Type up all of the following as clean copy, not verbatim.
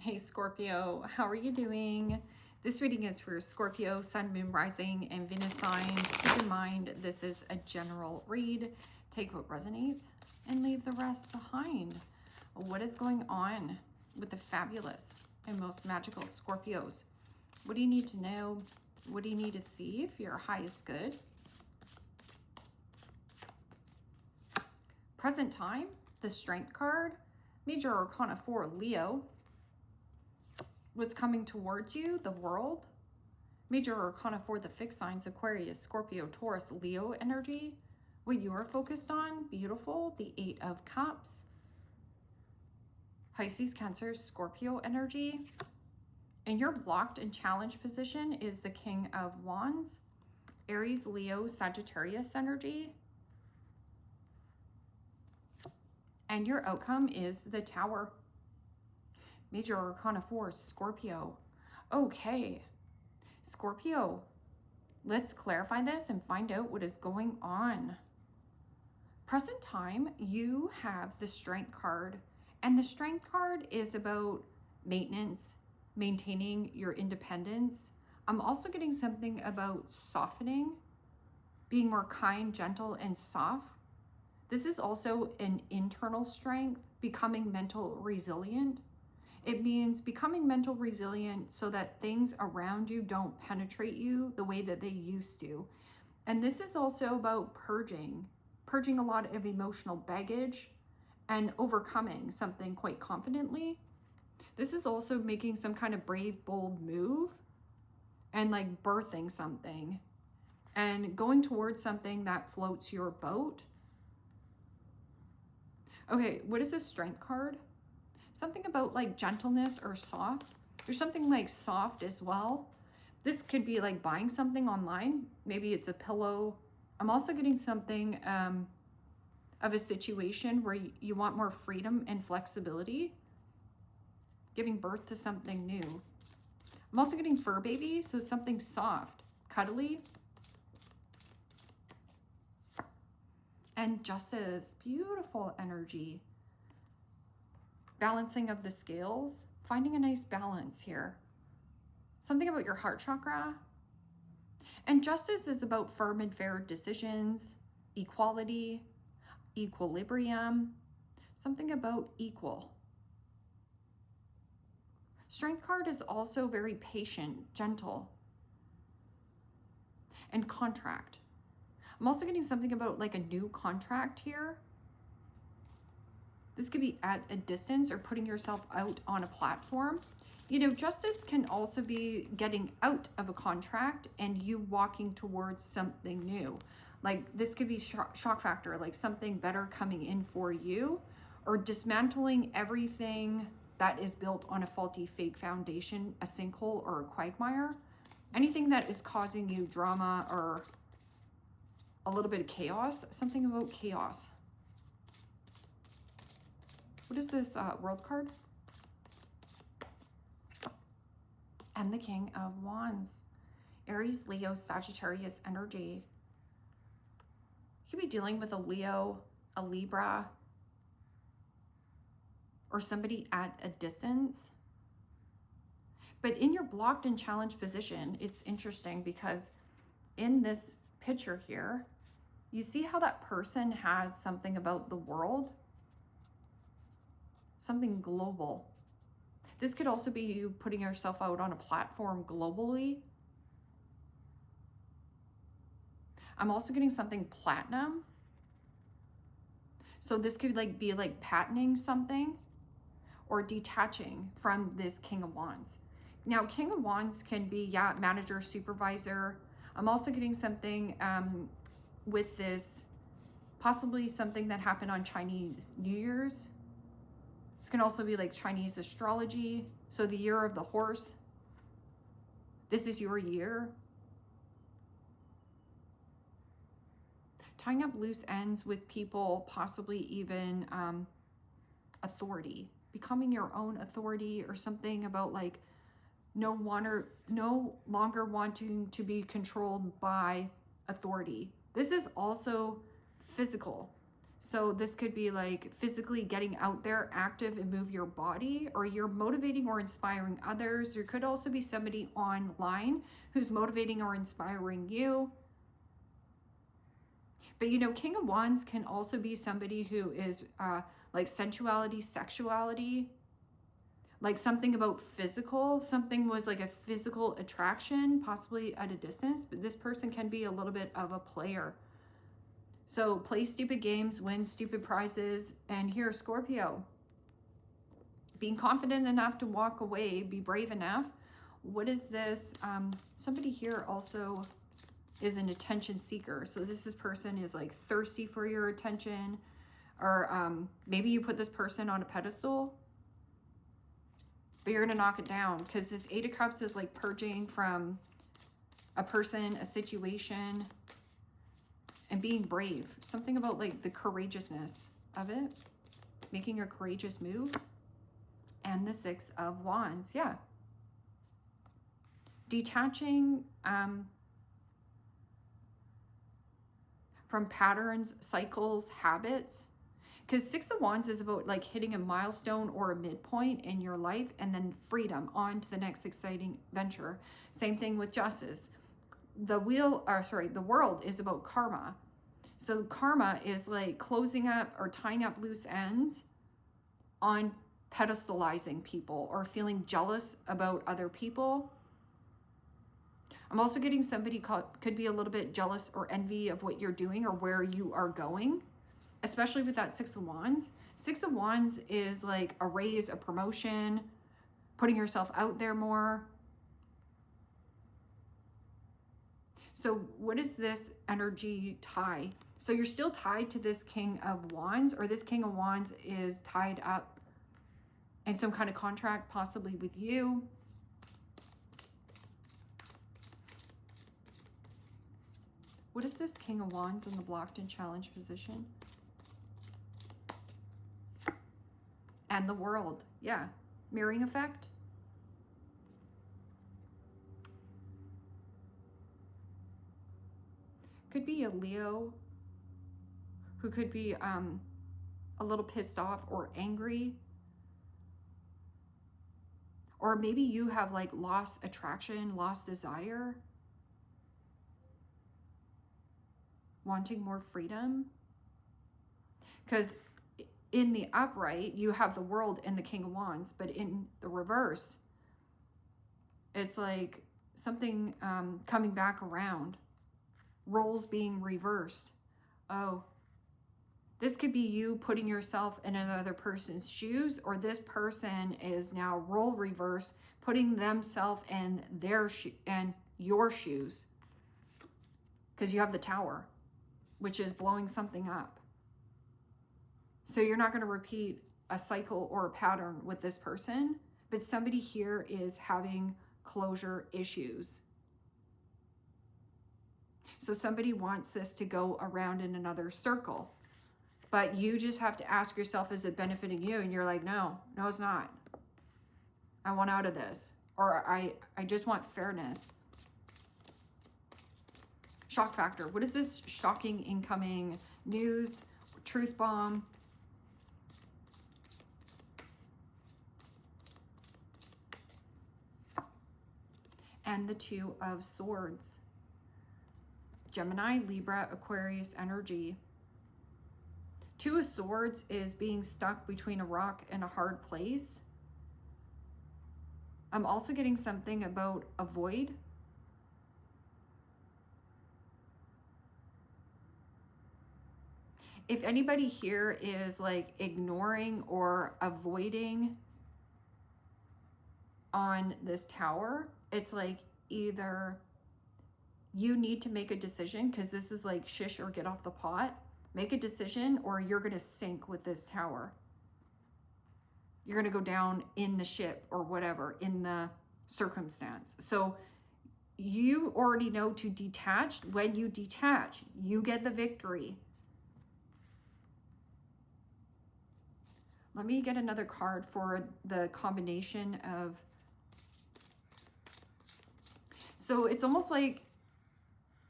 Hey Scorpio, how are you doing? This reading is for Scorpio, Sun, Moon, Rising, and Venus signs. Keep in mind, this is a general read. Take what resonates and leave the rest behind. What is going on with the fabulous and most magical Scorpios? What do you need to know? What do you need to see if your highest good? Present time, the Strength card, Major Arcana 4, Leo. What's coming towards you, the world. Major Arcana for the fixed signs, Aquarius, Scorpio, Taurus, Leo energy. What you are focused on, beautiful, the 8 of Cups. Pisces, Cancer, Scorpio energy. And your blocked and challenged position is the King of Wands. Aries, Leo, Sagittarius energy. And your outcome is the Tower. Major Arcana 4, Scorpio. Okay, Scorpio, let's clarify this and find out what is going on. Present time, you have the Strength card, and the Strength card is about maintenance, maintaining your independence. I'm also getting something about softening, being more kind, gentle, and soft. This is also an internal strength, becoming mental resilient. It means becoming mental resilient so that things around you don't penetrate you the way that they used to. And this is also about purging a lot of emotional baggage and overcoming something quite confidently. This is also making some kind of brave, bold move and like birthing something and going towards something that floats your boat. Okay, what is a Strength card? Something about like gentleness or soft. There's something like soft as well. This could be like buying something online. Maybe it's a pillow. I'm also getting something of a situation where you want more freedom and flexibility. Giving birth to something new. I'm also getting fur baby, so something soft, cuddly. And Justice, beautiful energy. Balancing of the scales, finding a nice balance here. Something about your heart chakra. And Justice is about firm and fair decisions, equality, equilibrium, something about equal. Strength card is also very patient, gentle, and contract. I'm also getting something about like a new contract here. This could be at a distance or putting yourself out on a platform. You know, Justice can also be getting out of a contract and you walking towards something new. Like this could be shock factor, like something better coming in for you, or dismantling everything that is built on a faulty fake foundation, a sinkhole or a quagmire. Anything that is causing you drama or a little bit of chaos, something about chaos. What is this World card? And the King of Wands. Aries, Leo, Sagittarius energy. You could be dealing with a Leo, a Libra, or somebody at a distance. But in your blocked and challenged position, it's interesting because in this picture here, you see how that person has something about the world, something global. This could also be you putting yourself out on a platform globally. I'm also getting something platinum. So this could like be like patenting something or detaching from this King of Wands. Now, King of Wands can be, yeah, manager, supervisor. I'm also getting something with this, possibly something that happened on Chinese New Year's. This can also be like Chinese astrology. So the year of the horse. This is your year. Tying up loose ends with people, possibly even authority. Becoming your own authority or something about like no longer wanting to be controlled by authority. This is also physical. So this could be like physically getting out there, active, and move your body, or you're motivating or inspiring others. There could also be somebody online who's motivating or inspiring you. But you know, King of Wands can also be somebody who is like sensuality, sexuality, like something about physical. Something was like a physical attraction, possibly at a distance, but this person can be a little bit of a player. So play stupid games, win stupid prizes. And here, Scorpio, being confident enough to walk away, be brave enough. What is this? Somebody here also is an attention seeker. So this person is like thirsty for your attention, or maybe you put this person on a pedestal, but you're gonna knock it down, because this Eight of Cups is like purging from a person, a situation, and being brave. Something about like the courageousness of it, making a courageous move. And the Six of Wands, yeah. Detaching from patterns, cycles, habits. Because Six of Wands is about like hitting a milestone or a midpoint in your life, and then freedom on to the next exciting venture. Same thing with Justice. The world is about karma. So karma is like closing up or tying up loose ends on pedestalizing people or feeling jealous about other people. I'm also getting somebody could be a little bit jealous or envy of what you're doing or where you are going, especially with that Six of Wands. Six of Wands is like a raise, a promotion, putting yourself out there more. So what is this energy tie? So you're still tied to this King of Wands, or this King of Wands is tied up in some kind of contract, possibly with you. What is this King of Wands in the blocked and challenged position? And the World, yeah. Mirroring effect. Could be a Leo who could be a little pissed off or angry. Or maybe you have like lost attraction, lost desire, wanting more freedom. Because in the upright, you have the World and the King of Wands, but in the reverse, it's like something coming back around, roles being reversed. Oh, this could be you putting yourself in another person's shoes, or this person is now role reverse, putting themselves in your shoes, because you have the Tower, which is blowing something up. So you're not going to repeat a cycle or a pattern with this person, but somebody here is having closure issues. So somebody wants this to go around in another circle, but you just have to ask yourself, is it benefiting you? And you're like, no, it's not. I want out of this, or I just want fairness. Shock factor. What is this shocking incoming news? Truth bomb. And the Two of Swords. Gemini, Libra, Aquarius energy. Two of Swords is being stuck between a rock and a hard place. I'm also getting something about a void. If anybody here is like ignoring or avoiding on this Tower, it's like either you need to make a decision, because this is like shish or get off the pot. Make a decision, or you're going to sink with this Tower. You're going to go down in the ship or whatever, in the circumstance. So you already know to detach. When you detach, you get the victory. Let me get another card for the combination of... So it's almost like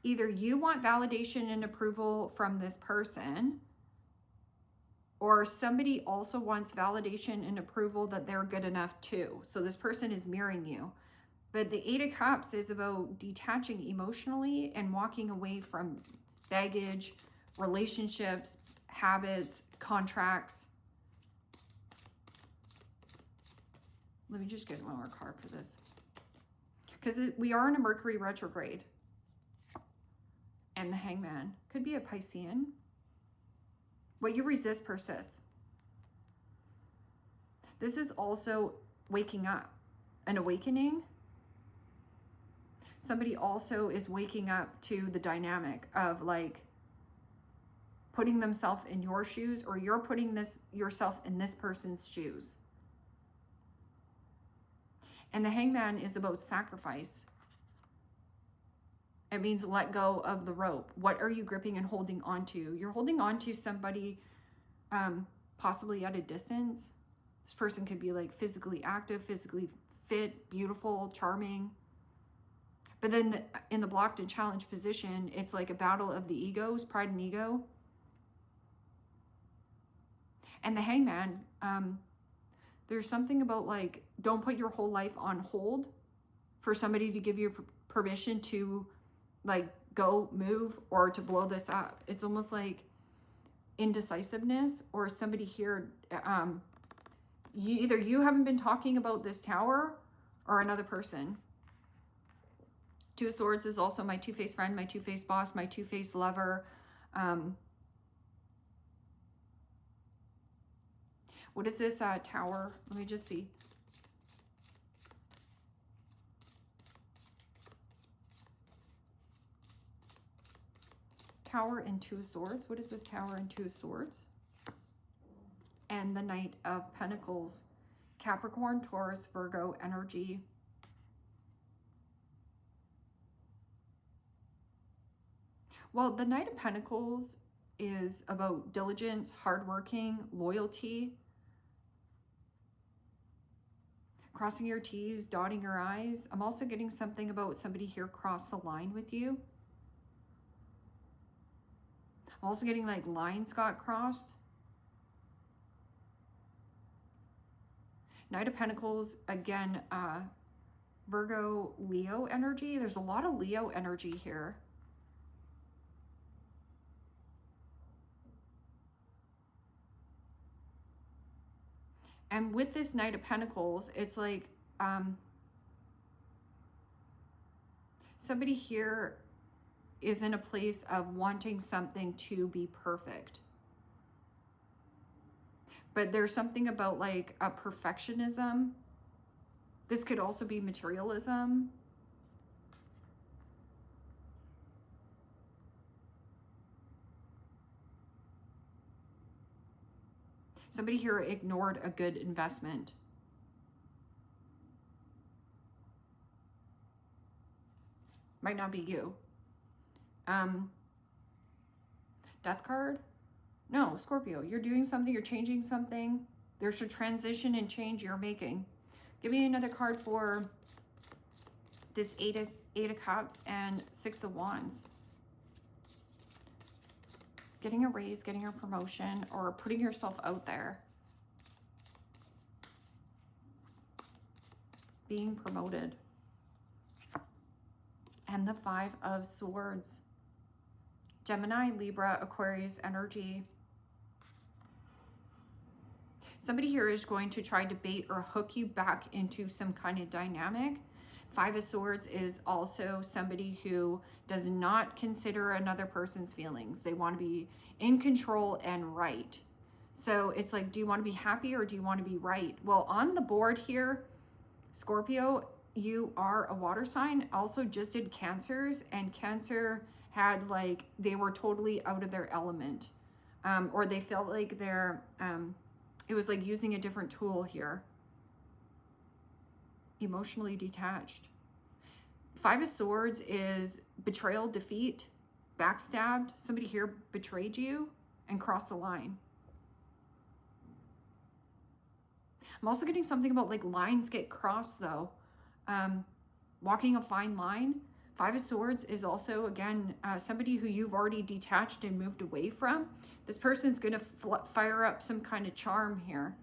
either you want validation and approval from this person, Or somebody also wants validation and approval that they're good enough too. So this person is mirroring you. But the Eight of Cups is about detaching emotionally and walking away from baggage, relationships, habits, contracts. Let me just get one more card for this. Because we are in a Mercury retrograde. And the Hangman could be a Piscean. What you resist persists. This is also waking up, an awakening. Somebody also is waking up to the dynamic of like putting themselves in your shoes, or you're putting yourself in this person's shoes. And the Hangman is about sacrifice. It means let go of the rope. What are you gripping and holding on to? You're holding on to somebody possibly at a distance. This person could be like physically active, physically fit, beautiful, charming. But then in the blocked and challenged position, it's like a battle of the egos, pride and ego. And the Hangman, there's something about like, don't put your whole life on hold for somebody to give you permission to like go move or to blow this up. It's almost like indecisiveness, or somebody here, either you haven't been talking about this tower or another person. Two of Swords is also my two-faced friend, my two-faced boss, my two-faced lover. What is this tower? Let me just see. Tower and Two of Swords. What is this Tower and Two of Swords? And the Knight of Pentacles. Capricorn, Taurus, Virgo energy. Well, the Knight of Pentacles is about diligence, hardworking, loyalty, crossing your T's, dotting your I's. I'm also getting something about somebody here cross the line with you. I'm also getting like lines got crossed. Knight of Pentacles, again, Virgo, Leo energy. There's a lot of Leo energy here. And with this Knight of Pentacles, it's like somebody here is in a place of wanting something to be perfect. But there's something about like a perfectionism. This could also be materialism. Somebody here ignored a good investment. Might not be you. Death card? No, Scorpio, you're doing something, you're changing something. There's a transition and change you're making. Give me another card for this Eight of Cups and Six of Wands. Getting a raise, getting a promotion, or putting yourself out there. Being promoted. And the Five of Swords. Gemini, Libra, Aquarius energy. Somebody here is going to try to bait or hook you back into some kind of dynamic. Five of Swords is also somebody who does not consider another person's feelings. They want to be in control and right. So it's like, do you want to be happy or do you want to be right? Well, on the board here, Scorpio, you are a water sign. Also just did Cancers, and Cancer had like, they were totally out of their element. Or they felt like they're, it was like using a different tool here. Emotionally detached. Five of Swords is betrayal, defeat, backstabbed. Somebody here betrayed you and crossed the line. I'm also getting something about like lines get crossed though. Walking a fine line. Five of Swords is also, again, somebody who you've already detached and moved away from. This person's going to fire up some kind of charm here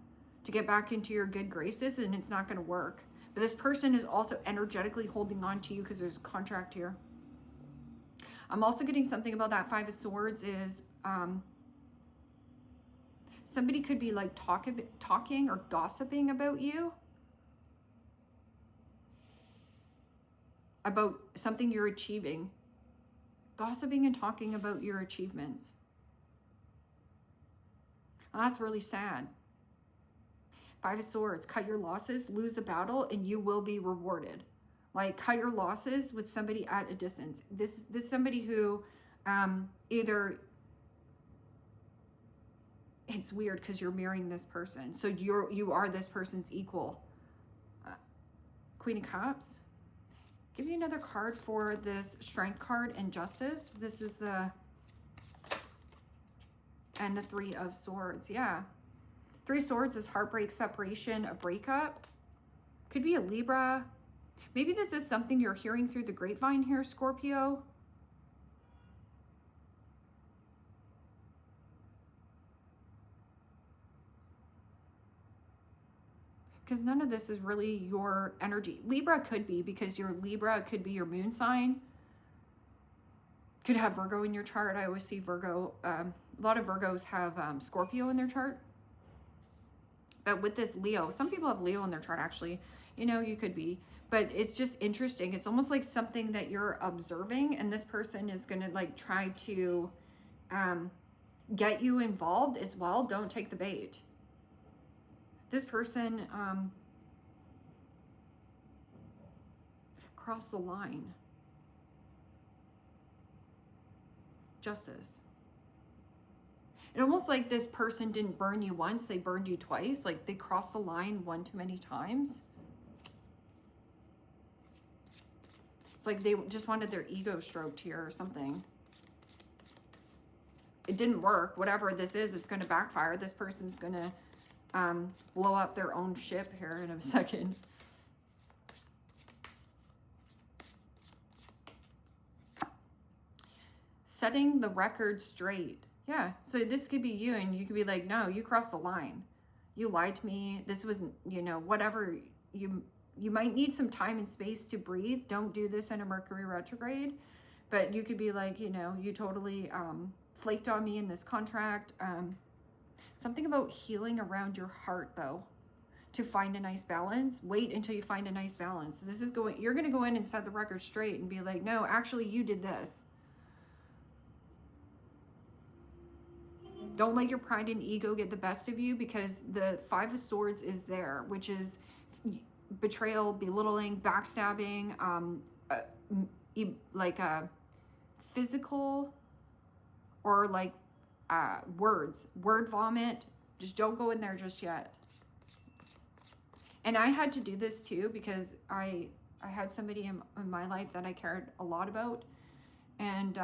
to get back into your good graces, and it's not going to work. But this person is also energetically holding on to you because there's a contract here. I'm also getting something about that Five of Swords is somebody could be like talking or gossiping about you, about something you're achieving. Gossiping and talking about your achievements. Well, that's really sad. Five of Swords, cut your losses, lose the battle, and you will be rewarded. Like, cut your losses with somebody at a distance. This somebody who either, it's weird because you're marrying this person, so you are this person's equal. Queen of Cups. Give me another card for this Strength card and Justice. This is and the Three of Swords. Yeah. Three of Swords is heartbreak, separation, a breakup. Could be a Libra. Maybe this is something you're hearing through the grapevine here, Scorpio. Because none of this is really your energy. Libra could be, because your Libra could be your moon sign. Could have Virgo in your chart. I always see Virgo. A lot of Virgos have Scorpio in their chart. But with this Leo, some people have Leo in their chart actually. You know, you could be. But it's just interesting. It's almost like something that you're observing, and this person is going to like try to get you involved as well. Don't take the bait. This person crossed the line. Justice. It almost like this person didn't burn you once, they burned you twice. Like they crossed the line one too many times. It's like they just wanted their ego stroked here or something. It didn't work. Whatever this is, it's going to backfire. This person's going to blow up their own ship here in a second. Setting the record straight. Yeah, so this could be you, and you could be like, no, you crossed the line. You lied to me. This was, you know, whatever. You might need some time and space to breathe. Don't do this in a Mercury retrograde. But you could be like, you know, you totally flaked on me in this contract. Something about healing around your heart, though, to find a nice balance. Wait until you find a nice balance. This is going, you're going to go in and set the record straight and be like, no, actually, you did this. Don't let your pride and ego get the best of you, because the Five of Swords is there, which is betrayal, belittling, backstabbing, like a physical or like word vomit. Just don't go in there just yet. And I had to do this too, because I had somebody in my life that I cared a lot about, and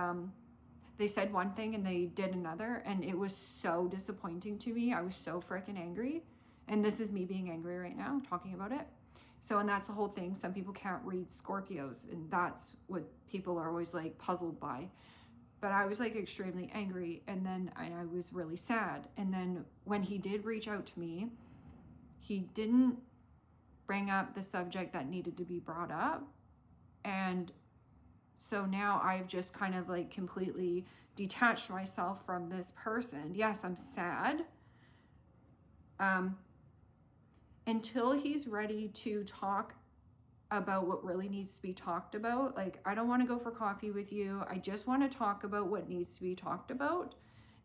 they said one thing and they did another, and it was so disappointing to me. I was so freaking angry. And this is me being angry right now, talking about it. So, and that's the whole thing. Some people can't read Scorpios, and that's what people are always like puzzled by. But I was like extremely angry, and then I was really sad. And then when he did reach out to me, he didn't bring up the subject that needed to be brought up. And so now I've just kind of like completely detached myself from this person. Yes, I'm sad. Until he's ready to talk about what really needs to be talked about. Like, I don't want to go for coffee with you. I just want to talk about what needs to be talked about.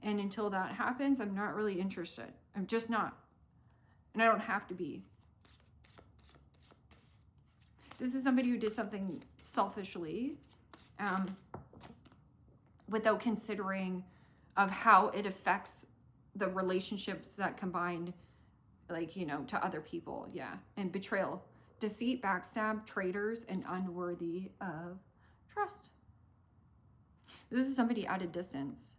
And until that happens, I'm not really interested. I'm just not. And I don't have to be. This is somebody who did something selfishly, without considering of how it affects the relationships that combined, like, you know, to other people. Yeah. And betrayal, deceit, backstab, traitors, and unworthy of trust. This is somebody at a distance.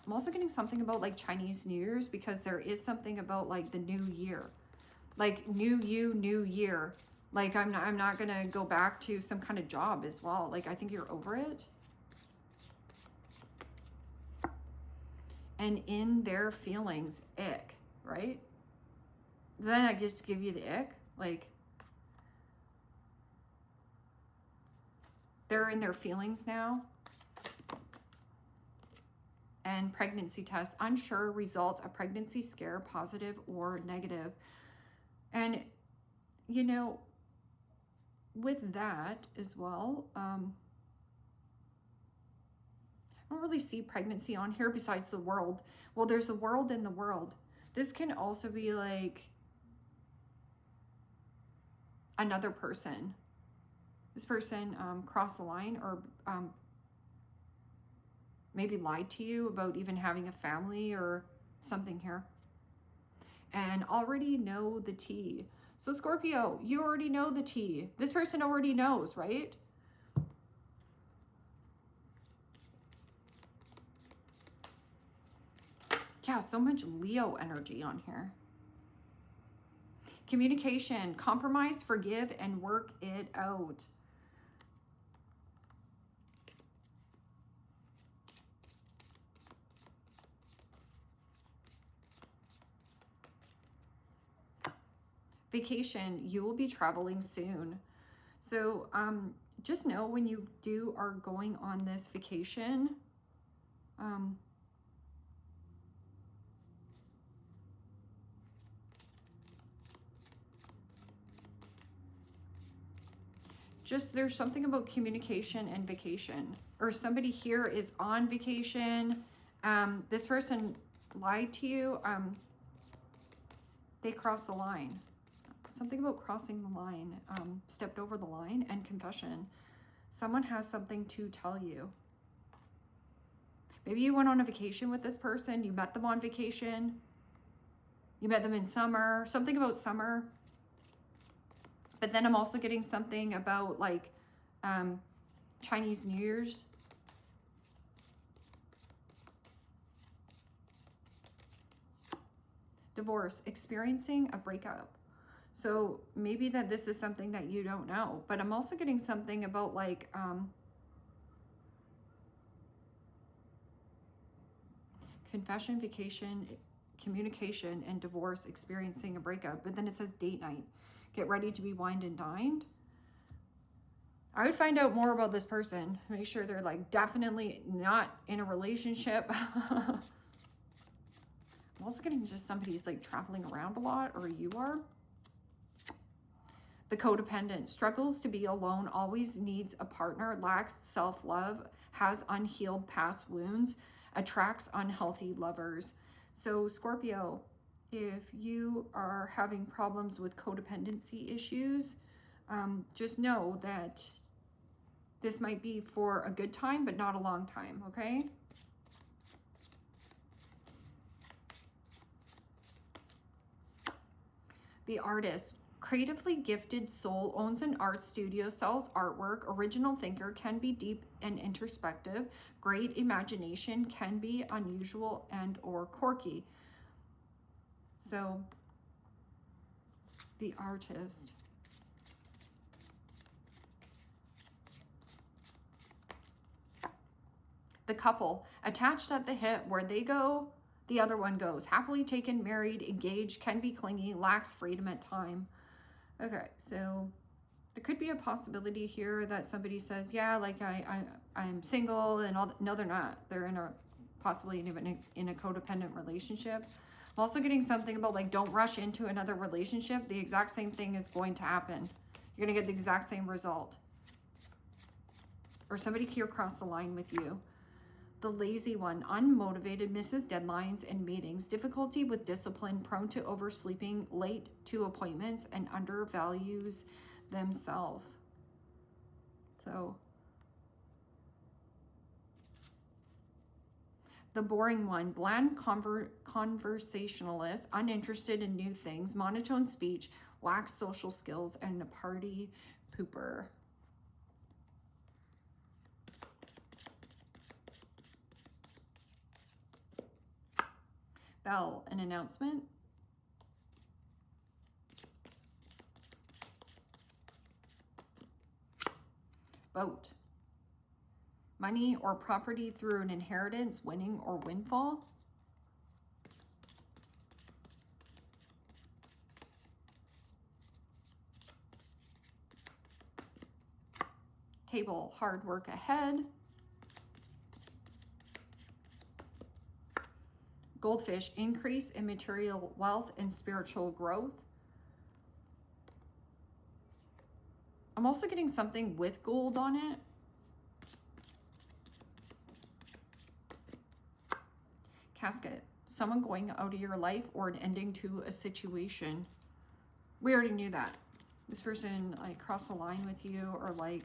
I'm also getting something about like Chinese New Year's, because there is something about like the new year. Like new you, new year. Like I'm not gonna go back to some kind of job as well. Like I think you're over it. And in their feelings, ick, right? Doesn't that just give you the ick? Like they're in their feelings now. And pregnancy test, unsure results, a pregnancy scare, positive or negative. And, you know, with that as well, I don't really see pregnancy on here besides the world. Well, there's the world in the world. This can also be like another person. This person crossed the line or maybe lied to you about even having a family or something here. And already know the tea. So Scorpio, you already know the tea. This person already knows, right? Yeah, so much Leo energy on here. Communication, compromise, forgive, and work it out. Vacation, you will be traveling soon. So just know when you are going on this vacation, just there's something about communication and vacation, or somebody here is on vacation. This person lied to you. They crossed the line. Something about crossing the line, stepped over the line, and confession. Someone has something to tell you. Maybe you went on a vacation with this person. You met them on vacation. You met them in summer. Something about summer. But then I'm also getting something about like Chinese New Year's. Divorce, experiencing a breakup. So maybe that this is something that you don't know, but I'm also getting something about like confession, vacation, communication, and divorce, experiencing a breakup. But then it says date night. Get ready to be wined and dined. I would find out more about this person. Make sure they're like definitely not in a relationship. I'm also getting just somebody who's like traveling around a lot, or you are. The codependent, struggles to be alone, always needs a partner, lacks self-love, has unhealed past wounds, attracts unhealthy lovers. So Scorpio, if you are having problems with codependency issues, just know that this might be for a good time, but not a long time, okay? The artist, creatively gifted soul, owns an art studio, sells artwork, original thinker, can be deep and introspective, great imagination, can be unusual and or quirky. So the artist. The couple, attached at the hip, where they go, the other one goes. Happily taken, married, engaged, can be clingy, lacks freedom at time. Okay, so there could be a possibility here that somebody says, yeah, like I'm single and all that. No, they're not. They're in a possibly even in a codependent relationship. I'm also getting something about like, don't rush into another relationship. The exact same thing is going to happen. You're going to get the exact same result. Or somebody here crossed the line with you. The lazy one, unmotivated, misses deadlines and meetings, difficulty with discipline, prone to oversleeping, late to appointments, and undervalues themselves. So the boring one, bland conversationalist, uninterested in new things, monotone speech, lacks social skills, and a party pooper. Bell, an announcement. Boat. Money or property through an inheritance, winning or windfall. Table, hard work ahead. Goldfish, increase in material wealth and spiritual growth. I'm also getting something with gold on it. Casket, someone going out of your life or an ending to a situation. We already knew that. This person like crossed the line with you, or like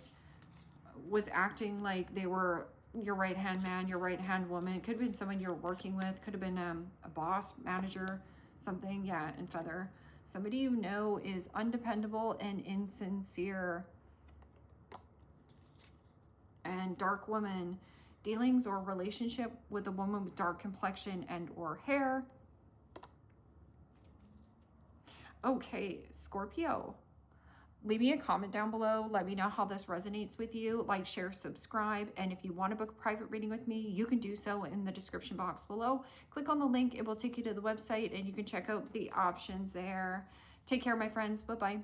was acting like they were your right-hand man, your right-hand woman. It could have been someone you're working with. Could have been a boss, manager, something. Yeah, and feather. Somebody you know is undependable and insincere. And dark woman, dealings or relationship with a woman with dark complexion and or hair. Okay, Scorpio. Leave me a comment down below. Let me know how this resonates with you. Like, share, subscribe. And if you want to book a private reading with me, you can do so in the description box below. Click on the link. It will take you to the website and you can check out the options there. Take care, my friends. Bye-bye.